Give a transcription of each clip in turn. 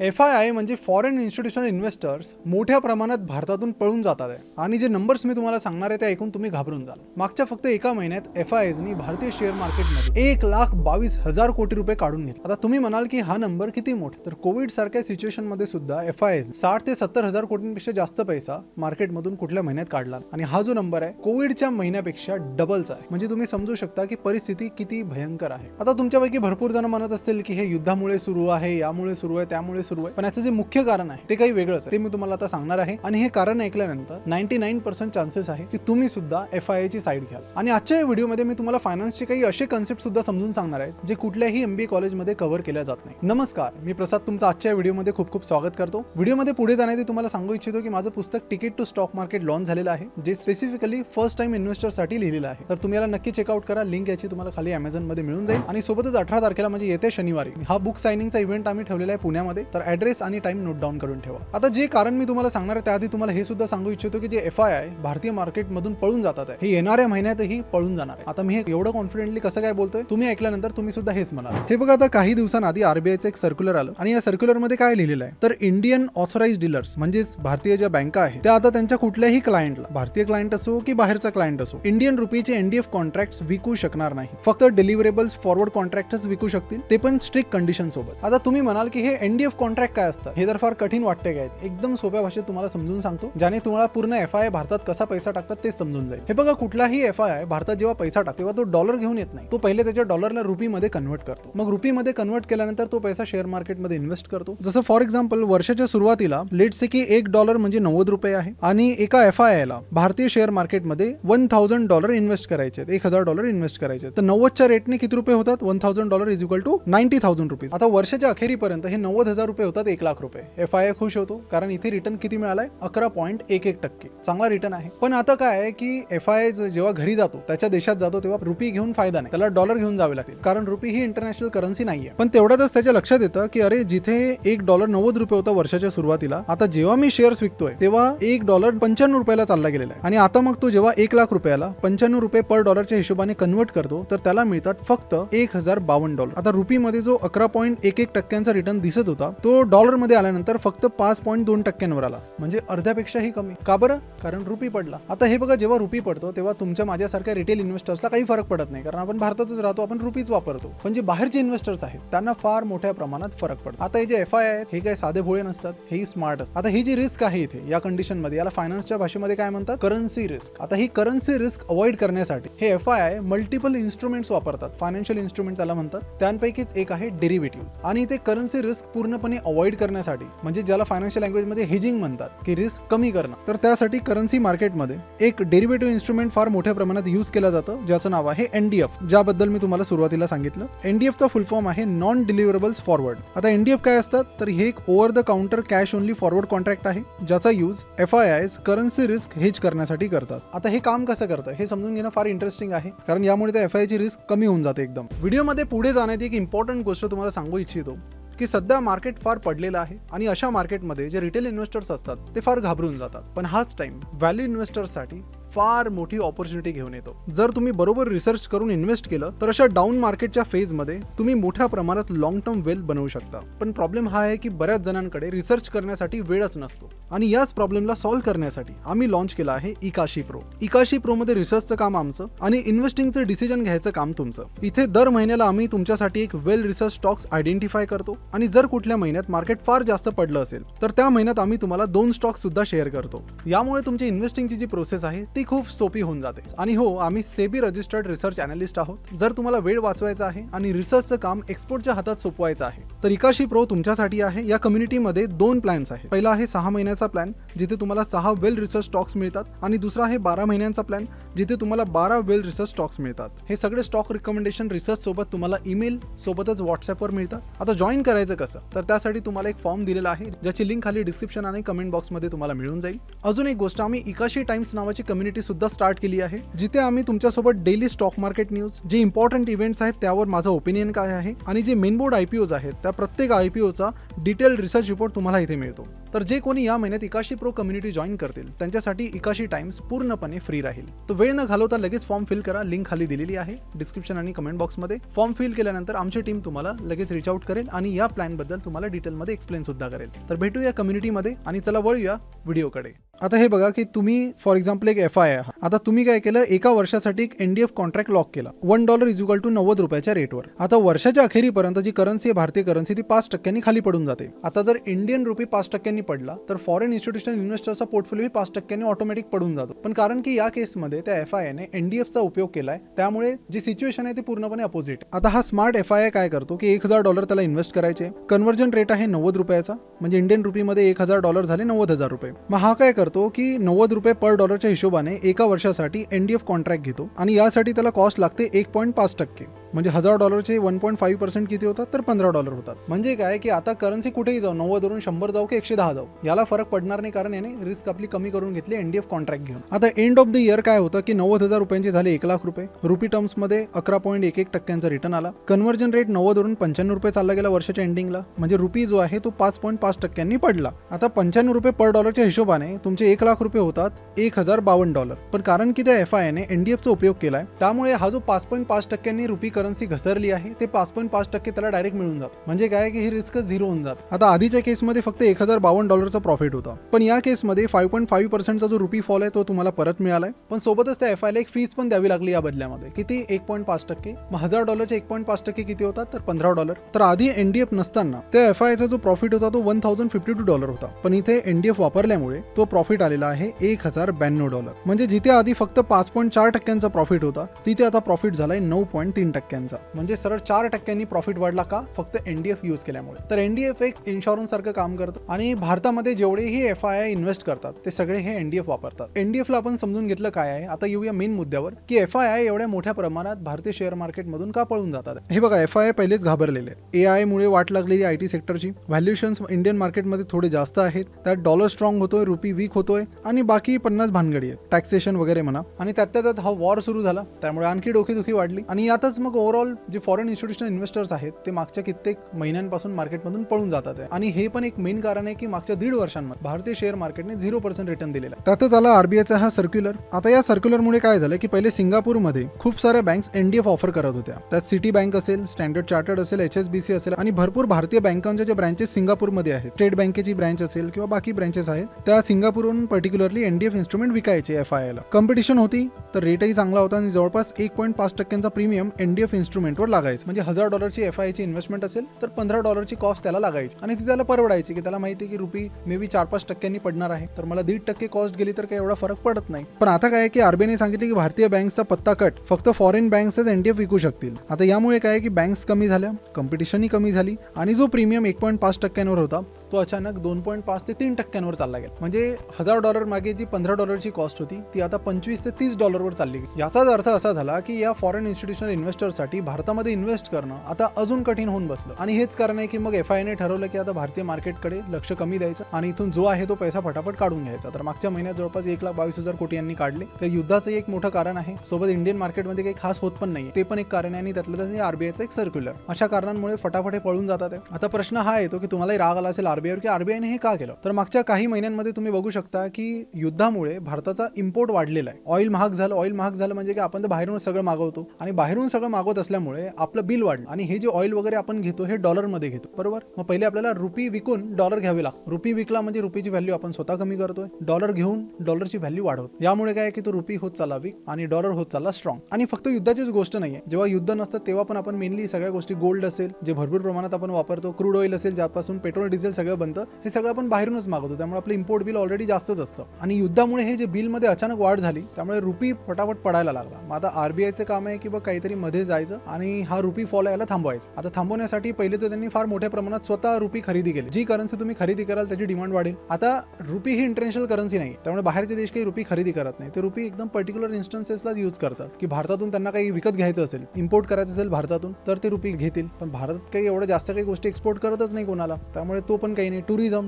FII म्हणजे foreign institutional investors मोठ्या प्रमाणात भारतातून पळून जातात आहे आणि जे नंबर्स मी तुम्हाला सांगणार आहे ते ऐकून तुम्ही घाबरून जाल. मागच्या फक्त एका महिन्यात FIIsनी भारतीय शेअर मार्केटमध्ये 1,22,000 कोटी रुपये काढून घेतले. आता तुम्ही म्हणाल की हा नंबर किती मोठा, तर कोविड सारख्या सिच्युएशन मध्ये सुद्धा FIIs 60 ते 70 हजार कोटींपेक्षा जास्त पैसा मार्केटमधून कुठल्या महिन्यात काढला आणि हा जो नंबर आहे कोविडच्या महिन्यापेक्षा डबलचा आहे. म्हणजे तुम्ही समजू शकता की परिस्थिती किती भयंकर आहे. आता तुमच्यापैकी भरपूर जण म्हणत असतील की हे युद्धामुळे सुरू आहे, यामुळे सुरू आहे, त्यामुळे सुरू आहे, पण याचं जे मुख्य कारण आहे ते काही वेगळंच आहे. ते मी तुम्हाला आता सांगणार आहे आणि हे कारण ऐकल्यानंतर 99% चान्सेस आहे की तुम्ही सुद्धा FII ची साईड घ्याल. आणि आजच्या या व्हिडिओमध्ये मी तुम्हाला फायनान्सचे काही असे कन्सेप्ट सुद्धा समजून सांगणार आहेत जे कुठल्याही MBA कॉलेजमध्ये कव्हर केल्या जात नाही. नमस्कार, मी प्रसाद तुमचं आजच्या व्हिडिओमध्ये खूप खूप स्वागत करतो. व्हिडिओमध्ये पुढे जाण्याआधी तुम्हाला सांगू इच्छितो की माझं पुस्तक ticket to stock market launch झालेलं आहे, जे स्पेसिफिकली फर्स्ट टाइम इन्व्हेस्टरसाठी लिहिलेलं आहे. तर तुम्ही याला नक्की चेकआउट करा. लिंक याची तुम्हाला खाली Amazon मध्ये मिळून जाईल. आणि सोबतच 18 तारखेला म्हणजे येत्या शनिवारी हा बुक सायनिंगचा इव्हेंट आम्ही ठेवलेला आहे पुण्यामध्ये. तर ऍड्रेस आणि टाइम नोट डाऊन करून ठेवा. आता जे कारण मी तुम्हाला सांगणार आहे त्याआधी तुम्हाला हे सुद्धा सांगू इच्छितो की जे FII भारतीय मार्केटमधून पळून जातात आहे, हे येणाऱ्या महिन्यातही पळून जाणार आहे. आता मी हे एवढं कॉन्फिडेंटली कसं काय बोलतोय तुम्ही ऐकल्यानंतर तुम्ही सुद्धा हेच म्हणाल. हे बघा, आता काही दिवसांआधी RBIचं एक सर्क्युलर आलं आणि या सर्क्युलर मध्ये काय लिहिलेलं आहे, तर इंडियन ऑथराइज्ड डीलर्स म्हणजेच भारतीय ज्या बँका आहेत त्या आता त्यांच्या कुठल्याही क्लायंटला, भारतीय क्लायंट असो की बाहेरचा क्लायंट असो, इंडियन रुपीचे NDF कॉन्ट्रॅक्ट्स विकू शकणार नाही. फक्त डिलिव्हरेबल्स फॉरवर्ड कॉन्ट्रॅक्टच विकू शकतील, ते पण स्ट्रिक्ट कंडिशन सोबत. आता तुम्ही म्हणाल की हे NDF कॉन्ट्रॅक्ट काय असतं, हे तर फार कठीण वाटते काय. एकदम सोप्या भाषेत तुम्हाला समजून सांगतो, ज्याने तुम्हाला पूर्ण FII भारतात कसा पैसा टाकतात ते समजून जाईल. हे बघा, कुठलाही FII भारतात जेव्हा पैसा टाकतो तेव्हा तो डॉलर घेऊन येत नाही. तो पहिले त्याच्या डॉलरला रुपीमध्ये कन्वर्ट करतो. मग रुपीमध्ये कन्वर्ट केल्यानंतर तो पैसा शेअर मार्केटमध्ये इन्व्हेस्ट करतो. जसं फॉर एक्झाम्पल वर्षाच्या सुरुवातीला लेट्स से की $1 म्हणजे 90 रुपये आहे आणि एका FII ला भारतीय शेअर मार्केटमध्ये $1,000 इन्व्हेस्ट करायचे, $1,000 इन्व्हेस्ट करायचे. तर 90च्या रेटने किती रुपये होतात, $1,000 इज इक्वल टू 90,000 रुपीज. आता वर्षाच्या अखेरीपर्यंत हे 90,000 रुपये होतात 1,00,000 रुपये. FII खुश होतो कारण इथे रिटर्न किती मिळालाय, 11.11%. चांगला रिटर्न आहे. पण आता काय आहे की FII जेव्हा घरी जातो, त्याच्या देशात जातो, तेव्हा रुपी घेऊन फायदा नाही, त्याला डॉलर घेऊन जावे लागतील, कारण रुपी ही इंटरनॅशनल करन्सी नाहीये. पण तेवढ्यातच त्याच्या लक्षात येतं की अरे, जिथे $1 90 रुपये होता वर्षाच्या सुरुवातीला, आता जेव्हा मी शेअर्स विकतोय तेव्हा $1 95 रुपयाला चालला गेलेला आहे. आणि आता मग तो जेव्हा 1,00,000 रुपयाला 95 रुपये पर डॉलरच्या हिशोबाने कन्वर्ट करतो, तर त्याला मिळतात फक्त $1,052. आता रुपीमध्ये जो 11.11% रिटर्न दिसत होता, तो डॉलरमध्ये आल्यानंतर फक्त 5.2% आला, म्हणजे अर्ध्यापेक्षाही कमी. का बरं? कारण रुपी पडला. आता हे बघा, जेव्हा रुपी पडतो तेव्हा तुमच्या माझ्यासारख्या रिटेल इन्व्हेस्टर्सला काही फरक पडत नाही, कारण आपण भारतातच राहतो, आपण रुपीज वापरतो. पण जे बाहेरचे इन्व्हेस्टर्स आहेत त्यांना फार मोठ्या प्रमाणात फरक पडतो. आता हे जे FII आहेत हे काही साधे भोळे नसतात, हे स्मार्ट असतात. आता ही जी रिस्क आहे इथे या कंडिशन मध्ये, याला फायनान्सच्या भाषेमध्ये काय म्हणतात, करन्सी रिस्क. आता ही करन्सी रिस्क अवॉइड करण्यासाठी हे FII मल्टिपल इन्स्ट्रुमेंट्स वापरतात. फायनान्शियल इन्स्ट्रुमेंट त्याला म्हणतात. त्यांपैकीच एक आहे डेरिव्हेटिव्हज. आणि ते करन्सी रिस्क पूर्णपणे अवॉइड करण्यासाठी, म्हणजे ज्याला फायनान्शियल लँग्वेज मध्ये हेजिंग म्हणतात, की रिस्क कमी करणं, तर त्यासाठी करन्सी मार्केटमध्ये एक डेरिव्हेटिव्ह इन्स्ट्रुमेंट फार मोठ्या प्रमाणात यूज केलं जातं, ज्याचं नाव आहे NDF, ज्याबद्दल मी तुम्हाला सुरुवातीला सांगितलं. NDF चा फुल फॉर्म आहे नॉन डिलिव्हरेबल्स फॉरवर्ड. आता NDF काय असतात, तर हे एक over the counter cash only forward contract आहे, ज्याचा use FIIs currency risk hedge करण्यासाठी करतात. आता हे काम कसं करतं हे समजून घेणं फार इंटरेस्टिंग आहे, कारण यामुळे त्या FII ची रिस्क कमी होऊन जाते एकदम. व्हिडिओमध्ये पुढे जाण्याची एक इम्पॉर्टंट गोष्ट तुम्हाला सांगू इच्छितो की सध्या मार्केट फार पडलेलं आहे आणि अशा मार्केटमध्ये जे रिटेल इन्व्हेस्टर्स असतात ते फार घाबरून जातात. पण हाच टाइम व्हॅल्यू इन्व्हेस्टर्ससाठी फार मोठी ऑपॉर्च्युनिटी घेऊन येतो. जर तुम्ही बरोबर रिसर्च करून इन्व्हेस्ट केलं तर अशा डाऊन मार्केटच्या फेजमध्ये तुम्ही मोठ्या प्रमाणात लॉंग टर्म वेल्थ बनवू शकता. पण प्रॉब्लेम हा आहे की बऱ्याच जणांकडे रिसर्च करण्यासाठी वेळच नसतो आणि याच प्रॉब्लेमला सॉल्व्ह करण्यासाठी आम्ही लॉन्च केला आहे इकाशी प्रो. इकाशी प्रो मध्ये रिसर्चचं काम आमचं आणि इन्व्हेस्टिंगचं डिसिजन घ्यायचं काम तुमचं. इथे दर महिन्याला आम्ही तुमच्यासाठी एक वेल रिसर्च स्टॉक्स आयडेंटिफाय करतो आणि जर कुठल्या महिन्यात मार्केट फार जास्त पडलं असेल तर त्या महिन्यात आम्ही तुम्हाला 2 स्टॉक्स सुद्धा शेअर करतो. यामुळे तुमची इन्व्हेस्टिंगची जी प्रोसेस आहे ती खूप सोपी होऊन जाते. आणि हो, आम्ही सेबी रजिस्टर्ड रिसर्च अनालिस्ट आहोत. जर तुम्हाला वेळ वाचवायचा आहे आणि रिसर्चचं काम एक्सपर्टच्या हातात सोपवायचं आहे तर इकाशी प्रो तुमच्यासाठी आहे. या कम्युनिटीमध्ये 2 प्लॅन्स आहेत. पहिला आहे 6 महिन्याचा प्लॅन, जिथे तुम्हाला 6 वेल रिसर्च स्टॉक्स मिळतात, आणि दुसरा आहे 12 महिन्यांचा प्लॅन, जिथे तुम्हाला 12 वेल रिसर्च स्टॉक्स मिळतात. हे सगळे स्टॉक रिकमेंडेशन रिसर्च सोबत तुम्हाला ईमेल सोबतच व्हॉट्सअपवर मिळतात. आता जॉईन करायचं कसं, तर त्यासाठी तुम्हाला एक फॉर्म दिलेला आहे, ज्याची लिंक खाली डिस्क्रिप्शन आणि कमेंट बॉक्समध्ये तुम्हाला मिळून जाईल. अजून एक गोष्ट, आम्ही इकाशी टाइम्स नावाची कम्युनिटी सुद्धा स्टार्ट केली आहे, जिथे आम्ही तुमच्यासोबत डेली स्टॉक मार्केट न्यूज, जे इम्पॉर्टंट इव्हेंट्स आहेत त्यावर माझं ओपिनियन काय आहे, आणि जे मेन बोर्ड IPOs आहेत त्या प्रत्येक IPOचा डिटेल रिसर्च रिपोर्ट तुम्हाला इथे मिळतो. तर जे कोणी या महिन्यात इकाशी प्रो कम्युनिटी जॉईन करतील त्यांच्यासाठी इकाशी टाइम्स पूर्णपणे फ्री राहील. तर वेळ न घालवता लगेच फॉर्म फिल करा. लिंक खाली दिलेली आहे डिस्क्रिप्शन आणि कमेंट बॉक्समध्ये. फॉर्म फिल केल्यानंतर आमची टीम तुम्हाला लगेच रीच आउट करेल आणि या प्लॅन बद्दल तुम्हाला डिटेलमध्ये एक्सप्लेन सुद्धा करेल. तर भेटूया कम्युनिटीमध्ये आणि चला वळूया व्हिडिओकडे. आता हे बघा की तुम्ही फॉर एक्झाम्पल एक FI आहे. आता तुम्ही काय केलं, एका वर्षासाठी एक NDF कॉन्ट्रॅक्ट लॉक केला $1 = 90 रुपयाच्या रेटवर. आता वर्षाच्या अखेरीपर्यंत जी करन्सी आहे भारतीय करन्सी ती 5% खाली पडून जाते. आता जर इंडियन रुपी 5% पडला तर फॉरेन इन्स्टिट्यूशनल इन्व्हेस्टरचा पोर्टफोलिओ 5% ऑटोमॅटिक पडून जातो. पण कारण की या केसमध्ये त्या FI ने NDFचा उपयोग केलाय त्यामुळे जी सिच्युएशन आहे ती पूर्णपणे अपोजिट. आता हा स्मार्ट FI काय करतो की $1000 त्याला इन्व्हेस्ट करायचे. कन्व्हर्जन रेट आहे 90 रुपयाचा, म्हणजे इंडियन रुपीमध्ये $1000 झाले 90,000 रुपये. मग हा काय करतो की 90 रुपये पर डॉलरच्या हिशोबाने एका वर्षासाठी NDF कॉन्ट्रॅक्ट घेतो आणि यासाठी त्याला कॉस्ट लागते 1.5%. म्हणजे $1000चे 1.5% किती होतात तर $15 होतात. म्हणजे काय की आता करन्सी कुठेही जाऊ, 90 वरून 100 जाऊ की 110 जाऊ, याला फरक पडणार नाही कारण याने रिस्क आपली कमी करून घेतली NDF कॉन्ट्रॅक्ट घेऊन. आता एंड ऑफ द इयर काय होतं की 90,000 रुपयांचे झाले 1 लाख रुपये. रुपी टर्म्स मध्ये 11.11% रिटर्न आला. कन्व्हर्जन रेट 90 वरून 95 रुपये चालला गेला वर्षाच्या एंडिंगला, म्हणजे रुपी जो आहे तो 5.5% पडला. आता 95 रुपये पर डॉलरच्या हिशोबाने तुमचे 1 लाख रुपये होतात $1052. पण कारण की त्या FI ने NDFचा उपयोग केलाय त्यामुळे हा जो 5.5% रुपी करन्सी घसरली आहे ते 5.5% त्याला डायरेक्ट मिळून जात. म्हणजे काय की ही रिस्क झिरो होऊन जात. आता आधीच्या केसमध्ये फक्त $1052 प्रॉफिट होता, पण या केसमध्ये 5.5% जो रुपी फॉल आहे तो तुम्हाला परत मिळालाय. पण सोबतच त्या FI ला एक फीस पण द्यावी लागली या बदल्यामध्ये. किती? 1.5%. मग $1000चे 1.5% किती होतात तर $15. तर आधी NDF नसताना त्या FI चा जो प्रॉफिट होता तो $1052 होता, पण इथे NDF वापरल्यामुळे तो प्रॉफिट आलेला आहे $1052. म्हणजे जिथे आधी फक्त 5.4% प्रॉफिट होता तिथे आता प्रॉफिट झालाय 9.3%. म्हणजे सरळ 4% प्रॉफिट वाढला का? फक्त NDF यूज केल्यामुळे. तर NDF एक इन्शुरन्स सारखं काम करतं आणि भारतामध्ये जेवढेही FI इन्व्हेस्ट करतात ते सगळे हे NDF वापरतात. NDF ला आपण समजून घेतलं काय आहे. आता येऊया मेन मुद्द्यावर की FI एवढ्या मोठ्या प्रमाणात भारतीय शेअर मार्केटमधून का पळून जातात. हे बघा, FI पहिलेच घाबरलेले. AI मुळे वाट लागलेली IT सेक्टरची. व्हॅल्युएशन्स इंडियन मार्केटमध्ये थोडे जास्त आहेत. त्यात डॉलर स्ट्रॉंग होतोय, रुपी वीक होतोय आणि बाकी 50 भानगडी आहेत, टॅक्सेशन वगैरे म्हणा. आणि त्यात हा वॉर सुरू झाला त्यामुळे आणखी डोकेदुखी वाढली आणि यातच मग ओव्हरऑल जे फॉरेन इन्स्टिट्यूशनल इन्व्हेस्टर्स आहेत ते मागच्या कित्येक महिन्यांपासून मार्केटमधून पळून जातात आहे. आणि हे पण एक मेन कारण आहे की मागच्या 1.5 वर्षांमध्ये भारतीय शेअर मार्केटने 0% रिटर्न दिलेला. त्यातच आला RBIचा हा सर्क्युलर. आता या सर्क्युलरमुळे काय झालं की पहिले सिंगापूरमध्ये खूप साऱ्या बँक्स NDF ऑफर करत होत्या. त्यात सिटी बँक असेल, स्टँडर्ड चार्टर्ड असेल, HSBC असेल आणि भरपूर भारतीय बँकांच्या ज्या ब्रँचेस सिंगापूरमध्ये आहेत, स्टेट बँकेची ब्रँच असेल किंवा बाकी ब्रँचेस आहेत, त्या सिंगापूरहून पर्टिक्युलरली NDF इन्स्ट्रुमेंट विकायचे FI ला. कॉम्पिटिशन होती तर रेटही चांगला होता आणि जवळपास 1.5% प्रीमियम NDF इन्स्ट्रुमेंटवर लागायचं. म्हणजे $1000ची FI ची इन्व्हेस्टमेंट असेल तर $15 कॉस्ट त्याला लागायची आणि ती त्याला परवडायची की त्याला माहिती की रुपी मे बी 4-5% पडणार आहे, तर मला 1.5% कॉस्ट गेली तर काही एवढा फरक पडत नाही. पण आता काय की RBI ने सांगितले की भारतीय बँक्सचा पत्ता कट, फक्त फॉरेन बँक्सच NDF विकू शकतील. आता यामुळे काय की बँक्स कमी झाल्या, कॉम्पिटिशनही कमी झाली आणि जो प्रीमियम 1.5% होता तो अचानक 2.5 ते 3% चालला गेला. म्हणजे $1000 मागे जी $15ची कॉस्ट होती ती आता $25 ते $30 चालली गेली. याचाच अर्थ असा झाला की या फॉरेन इन्स्टिट्यूशनल इन्व्हेस्टरसाठी भारतामध्ये इन्व्हेस्ट करणं आता अजून कठीण होऊन बसलं. आणि हेच कारण आहे की मग FI ने ठरवलं की आता भारतीय मार्केटकडे लक्ष कमी द्यायचं आणि इथून जो आहे तो पैसा फटाफट काढून घ्यायचा. तर मागच्या महिन्यात जवळपास 1,22,000 कोटी यांनी काढले. तर युद्धाचं एक मोठं कारण आहे. सोबत इंडियन मार्केटमध्ये काही खास होत पण नाही, ते पण एक कारण आहे आणि त्यातलं RBIचं एक सर्क्युलर. अशा कारणांमुळे फटाफट पळून जातात. आता प्रश्न हा येतो की तुम्हालाही राग आला असेल RBI की RBI ने हे का केलं. तर मागच्या काही महिन्यांमध्ये तुम्ही बघू शकता की युद्धामुळे भारताचा इम्पोर्ट वाढलेला आहे. ऑइल महाग झालं म्हणजे की आपण तर बाहेरून सगळं मागवतो आणि बाहेरून सगळं मागवत असल्यामुळे आपलं बिल वाढलं आणि हे जे ऑइल वगैरे आपण घेतो हे डॉलरमध्ये घेतो, बरोबर. मग पहिले आपल्याला रुपी विकून डॉलर घ्यावे लागतो. रुपी विकला म्हणजे रुपीची व्हॅल्यू आपण स्वतः कमी करतोय, डॉलर घेऊन डॉलरची व्हॅल्यू वाढवतो. यामुळे काय की तो रुपी होत चालला वीक आणि डॉलर होत चालला स्ट्रॉंग. आणि फक्त युद्धाचीच गोष्ट नाहीये. जेव्हा युद्ध नसतं तेव्हा पण आपण मेनली सगळ्या गोष्टी, गोल्ड असेल जे भरपूर प्रमाणात आपण वापरतो, क्रूड ऑइल असेल ज्यापासून पेट्रोल डिझेल सगळं बनतं, हे सगळं आपण बाहेरूनच मागवतो. त्यामुळे आपलं इम्पोर्ट बिल ऑलरेडी जास्तच असतं आणि युद्धामुळे हे जे बिलमध्ये अचानक वाढ झाली त्यामुळे रुपी फटाफट पडायला लागला. मग आता RBIचं काम आहे की बघ काहीतरी मध्ये जायचं आणि हा रुपी फॉल यायला थांबवायचं. आता थांबवण्यासाठी पहिले तर त्यांनी फार मोठ्या प्रमाणात स्वतः रुपी खरेदी केली. जी करन्सी तुम्ही खरेदी कराल त्याची डिमांड वाढेल. आता रुपी ही इंटरनॅशनल करन्सी नाही, त्यामुळे बाहेरचे देश काही रुपी खरेदी करत नाही. ते रुपी एकदम पर्टिक्युलर इन्स्टन्सेसला यूज करतात की भारतातून त्यांना काही विकत घ्यायचं असेल, इम्पोर्ट करायचं असेल भारतातून तर ते रुपी घेतील. पण भारत काही एवढं जास्त काही गोष्टी एक्सपोर्ट करतच नाही कोणाला, त्यामुळे तो पण पण काही नाही.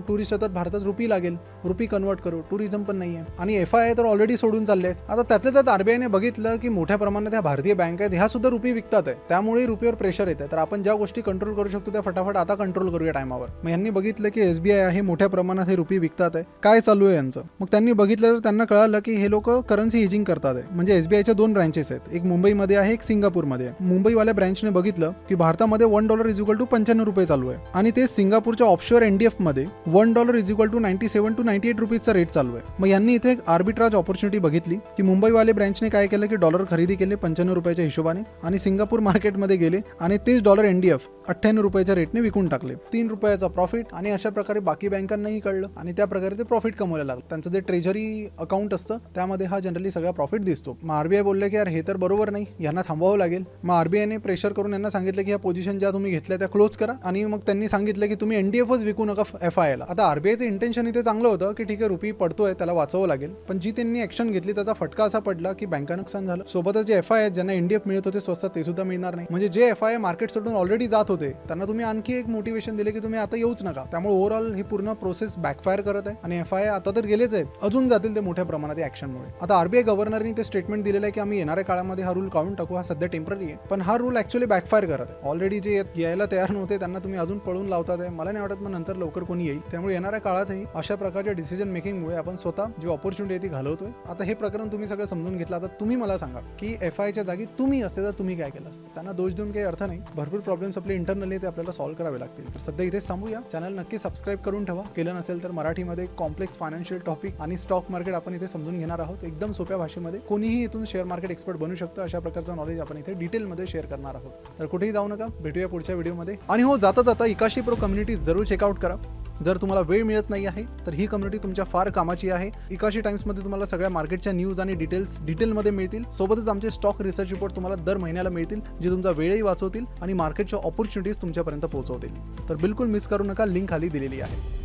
टुरिस्ट येतात भारतात, रुपी लागेल, रुपी कन्वर्ट करू, टुरिझम पण नाहीये. आणि FII तर ऑलरेडी सोडून चालले आहेत. आता त्यातल्या त्यात RBIने बघितलं की मोठ्या प्रमाणात ह्या भारतीय बँक आहेत, ह्या सुद्धा रुपी विकतात आहे, त्यामुळे रुपीवर प्रेशर येते. तर आपण ज्या गोष्टी कंट्रोल करू शकतो त्या फटाफट आता कंट्रोल करूया टायमावर. मग यांनी बघितलं की SBI आहे मोठ्या प्रमाणात हे रुपी विकतात आहे, काय चालू आहे यांचं. मग त्यांनी बघितलं तर त्यांना कळालं की हे लोक करन्सी हेजिंग करतात आहे. म्हणजे SBIच्या 2 ब्रँचेस आहेत, एक मुंबईमध्ये आहे, एक सिंगापूरमध्ये आहे. मुंबईवाल्या ब्रँचने बघितलं की भारतामध्ये $1 = 95 रुपये चालू आहे आणि ते सिंगापूरच्या ऑफशोअर NDF मध्ये $1 = 97 to 98 रुपीजचा रेट चालू आहे. मग यांनी इथे एक आर्बिट्राज ऑपॉर्च्युनिटी बघितली की मुंबईवाले ब्रँचने काय केलं की डॉलर खरेदी केले 95 रुपयाच्या हिशोबाने आणि सिंगापूर मार्केटमध्ये गेले आणि तेच डॉलर NDF 98 रुपयाच्या रेटने विकून टाकले. 3 रुपयाचा प्रॉफिट. आणि अशा प्रकारे बाकी बँकांनाही कळलं आणि त्या प्रकारे ते प्रॉफिट कमवायला लागलं. त्यांचं जे ट्रेजरी अकाउंट असतं त्यामध्ये हा जनरली सगळा प्रॉफिट दिसतो. मग RBI बोलले की यार हे तर बरोबर नाही, यांना थांबवावं लागेल. मग RBIने प्रेशर करून यांना सांगितलं की ह्या पोझिशन ज्या तुम्ही घेतल्या त्या क्लोज करा आणि मग त्यांनी सांगितलं की तुम्ही NDFच विकू नका FII ला. आता RBIचं इंटेन्शन इथे चांगलं होतं की ठीक आहे रुपी पडतोय त्याला वाचवावं लागेल, पण जी त्यांनी ऍक्शन घेतली त्याचा फटका असा पडला की बँका नुकसान झालं. सोबतच जे FII आहेत ज्यांना NDF मिळत होते स्वस्तात ते सुद्धा मिळणार नाही. म्हणजे जे FII मार्केट सोडून ऑलरेडी जात होते त्यांना तुम्ही आणखी एक मोटिवेशन दिले की तुम्ही आता येऊच नका. त्यामुळे ओव्हरऑल ही पूर्ण प्रोसेस बॅकफायर करत आहे आणि FII आता तर गेलेच आहेत, अजून जातील ते मोठ्या प्रमाणात ऍक्शनमुळे. आता RBI गव्हर्नरनी ते स्टेटमेंट दिलेलं आहे की आम्ही येणाऱ्या काळामध्ये हा रूल काढून टाकू, हा सध्या टेम्पररी आहे, पण हा रूल ऍक्च्युअली बॅकफायर करत आहे. ऑलरेडी जे यायला तयार नव्हते त्यांना तुम्ही अजून पळून लावतात आहे. मला नाही वाटत मग नंतर लवकर कोणी येईल. त्यामुळे येणाऱ्या काळातही अशा प्रकारच्या डिसिजन मेकिंगमुळे आपण स्वतः जी ऑपॉर्च्युनिटी आहे ती घालवतोय. आता हे प्रकरण तुम्ही सगळं समजून घेतलं. आता तुम्ही मला सांगा की FIIच्या जागी तुम्ही असते तर तुम्ही काय केलं असतं. त्यांना दोष देऊन काही अर्थ नाही. भरपूर प्रॉब्लेम्स आपले इंटरनली ते आपल्याला सॉल्व्ह करावे लागतील. तर सध्या इथेच थांबूया. चॅनल नक्की सबस्क्राईब करून ठेवा, केलं नसेल तर मराठीमध्ये कॉम्प्लेक्स फायनान्शियल टॉपिक आणि स्टॉक मार्केट आपण इथे समजून घेणार आहोत एकदम सोप्या भाषेमध्ये. कोणीही इथून शेअर मार्केट एक्सपर्ट बनू शकतं, अशा प्रकारचं नॉलेज आपण इथे डिटेलमध्ये शेअर करणार आहोत. तर कुठेही जाऊ नका, भेटूया पुढच्या व्हिडिओमध्ये. आणि हो, जाता जाता इकाशी प्रो कम्युनिटी जरूर चेकआउट करा. जर तुम्हाला वेळ मिळत नाही आहे तर ही कम्युनिटी तुमच्या फार कामाची आहे. इकाशी टाइम्समध्ये तुम्हाला सगळ्या मार्केटच्या न्यूज आणि डिटेलमध्ये मिळतील. सोबतच आमचे स्टॉक रिसर्च रिपोर्ट तुम्हाला दर महिन्याला मिळतील, जे तुमचा वेळही वाचवतील आणि मार्केटच्या ऑपॉर्च्युनिटीज तुमच्यापर्यंत पोहोचवतील. तर बिलकुल मिस करू नका, लिंक खाली दिलेली आहे.